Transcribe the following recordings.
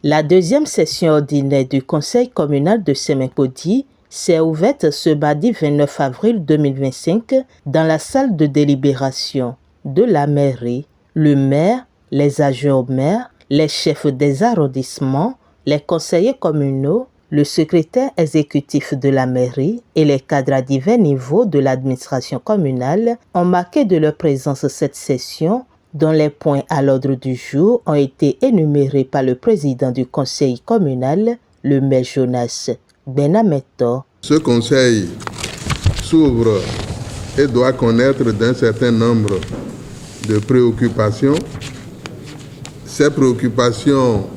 La deuxième session ordinaire du Conseil communal de Semenpodi s'est ouverte ce mardi 29 avril 2025 dans la salle de délibération de la mairie. Le maire, les adjoints au maire, les chefs des arrondissements, les conseillers communaux, le secrétaire exécutif de la mairie et les cadres à divers niveaux de l'administration communale ont marqué de leur présence cette session dont les points à l'ordre du jour ont été énumérés par le président du conseil communal, le maire Jonas Benameto. Ce conseil s'ouvre et doit connaître d'un certain nombre de préoccupations. Ces préoccupations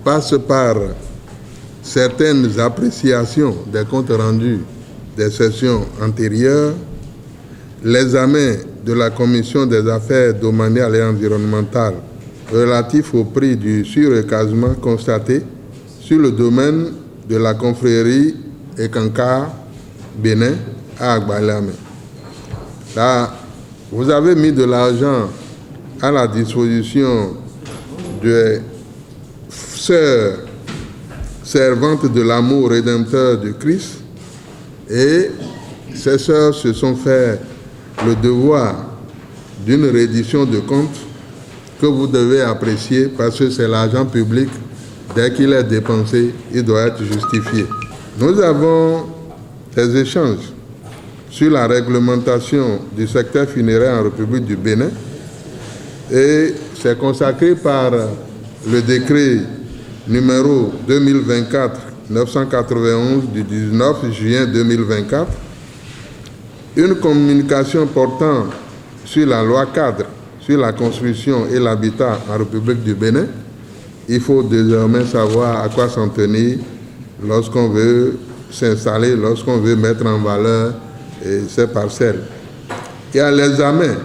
passent par certaines appréciations des comptes rendus des sessions antérieures, l'examen de la Commission des affaires domaniales et environnementales relatif au prix du surrecasement constaté sur le domaine de la confrérie Ekankar Bénin à Agbalame. Là, vous avez mis de l'argent à la disposition des sœurs servantes de l'amour rédempteur de Christ, et ces sœurs se sont fait le devoir d'une reddition de comptes que vous devez apprécier parce que c'est l'argent public. Dès qu'il est dépensé, il doit être justifié. Nous avons des échanges sur la réglementation du secteur funéraire en République du Bénin, et c'est consacré par le décret numéro 2024-991 du 19 juin 2024, une communication portant sur la loi cadre sur la construction et l'habitat en République du Bénin. Il faut désormais savoir à quoi s'en tenir lorsqu'on veut s'installer, lorsqu'on veut mettre en valeur ces parcelles. Il y a l'examen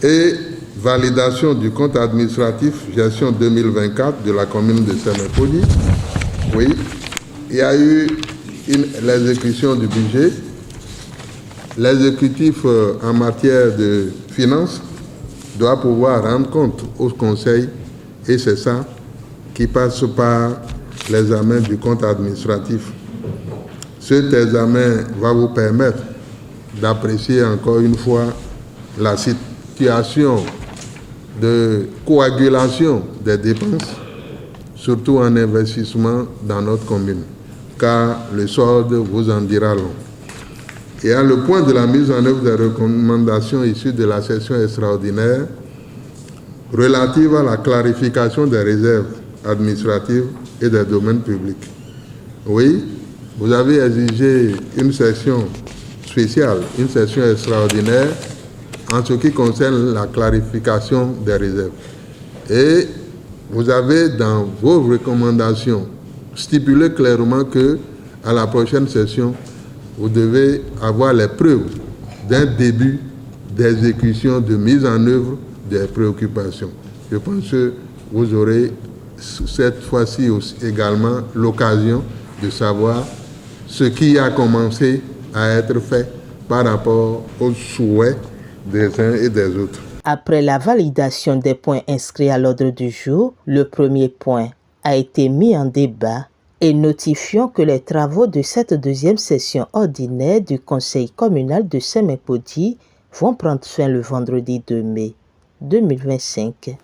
et validation du compte administratif gestion 2024 de la commune de Semenpodi. Oui, il y a eu l'exécution du budget. L'exécutif en matière de finances doit pouvoir rendre compte au Conseil, et c'est ça qui passe par l'examen du compte administratif. Cet examen va vous permettre d'apprécier encore une fois la situation de coagulation des dépenses, surtout en investissement dans notre commune, car le solde vous en dira long. Et à le point de la mise en œuvre des recommandations issues de la session extraordinaire relative à la clarification des réserves administratives et des domaines publics. Oui, vous avez exigé une session spéciale, une session extraordinaire en ce qui concerne la clarification des réserves. Et vous avez dans vos recommandations stipulé clairement que à la prochaine session, vous devez avoir les preuves d'un début d'exécution, de mise en œuvre des préoccupations. Je pense que vous aurez cette fois-ci également l'occasion de savoir ce qui a commencé à être fait par rapport aux souhaits des uns et des autres. Après la validation des points inscrits à l'ordre du jour, le premier point a été mis en débat et notifions que les travaux de cette deuxième session ordinaire du Conseil communal de Semenpodi vont prendre fin le vendredi 2 mai 2025.